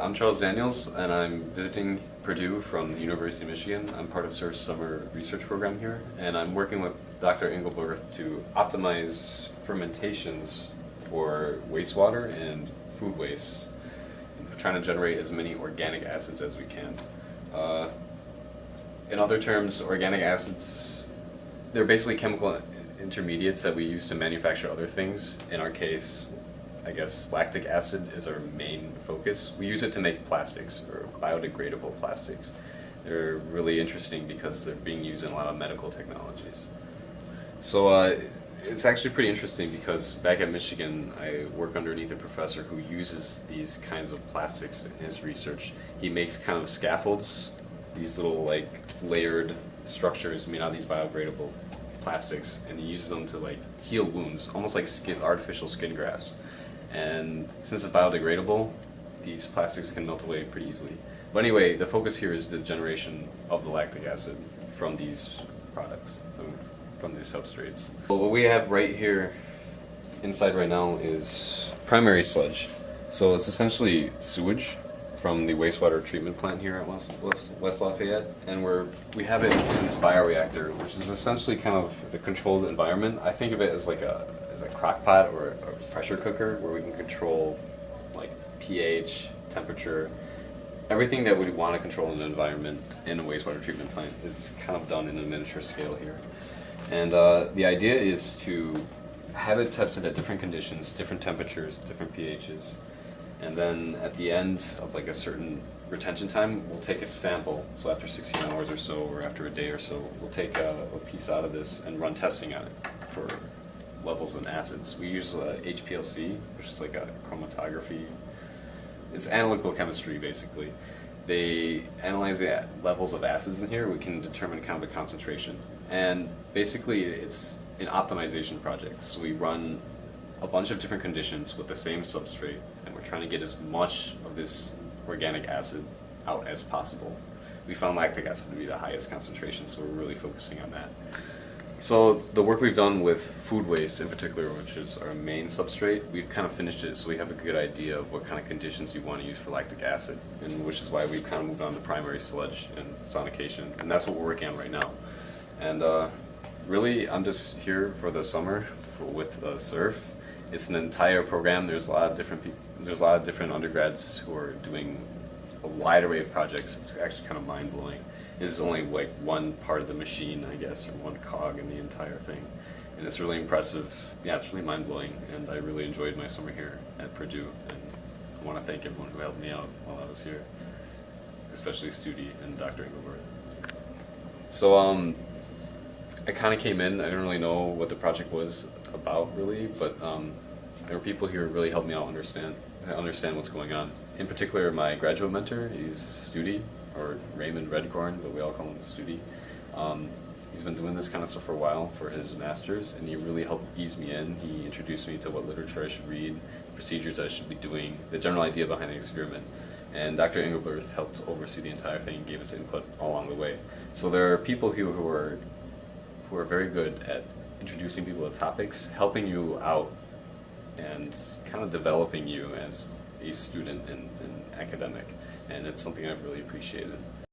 I'm Charles Daniels, and I'm visiting Purdue from the University of Michigan. I'm part of SURF's summer research program here, and I'm working with Dr. Engelberth to optimize fermentations for wastewater and food waste. We're trying to generate as many organic acids as we can. In other terms, organic acids, they're basically chemical intermediates that we use to manufacture other things. In our case, I guess lactic acid is our main focus. We use it to make plastics, or biodegradable plastics. They're really interesting because they're being used in a lot of medical technologies. So it's actually pretty interesting because back at Michigan, I work underneath a professor who uses these kinds of plastics in his research. He makes kind of scaffolds, these little like layered structures made out of these biodegradable plastics, and he uses them to like heal wounds, almost like artificial skin grafts. And since it's biodegradable, these plastics can melt away pretty easily. But anyway, the focus here is the generation of the lactic acid from these products, from these substrates. Well, what we have right here inside right now is primary sludge. So it's essentially sewage from the wastewater treatment plant here at West Lafayette, and we have it in this bioreactor, which is essentially kind of a controlled environment. I think of it as like a crock pot or a pressure cooker where we can control like pH, temperature, everything that we want to control in the environment in a wastewater treatment plant is kind of done in a miniature scale here. And the idea is to have it tested at different conditions, different temperatures, different pHs, and then at the end of like a certain retention time, we'll take a sample. So after 16 hours or so, or after a day or so, we'll take a piece out of this and run testing on it for levels in acids. We use HPLC, which is like a chromatography. It's analytical chemistry, basically. They analyze the levels of acids in here. We can determine kind of the concentration. And basically, it's an optimization project. So we run a bunch of different conditions with the same substrate, and we're trying to get as much of this organic acid out as possible. We found lactic acid to be the highest concentration, so we're really focusing on that. So the work we've done with food waste in particular, which is our main substrate, we've kind of finished it, so we have a good idea of what kind of conditions you want to use for lactic acid, and which is why we've kind of moved on to primary sludge and sonication, and that's what we're working on right now. And really, I'm just here for the summer with SURF. It's an entire program. There's a lot of different people. There's a lot of different undergrads who are doing a wide array of projects. It's actually kind of mind-blowing. This is only like one part of the machine, I guess, or one cog in the entire thing. And it's really impressive. Yeah, it's really mind-blowing, and I really enjoyed my summer here at Purdue. And I want to thank everyone who helped me out while I was here, especially Studi and Dr. Engelberth. So I kind of came in. I didn't really know what the project was about, really, but there were people here who really helped me out understand what's going on. In particular, my graduate mentor, he's Studi, or Raymond Redcorn, but we all call him Studi. He's been doing this kind of stuff for a while for his master's, and he really helped ease me in. He introduced me to what literature I should read, procedures I should be doing, the general idea behind the experiment. And Dr. Engelberth helped oversee the entire thing and gave us input all along the way. So there are people here who are very good at introducing people to topics, helping you out, and kind of developing you as a student and academic. And it's something I've really appreciated.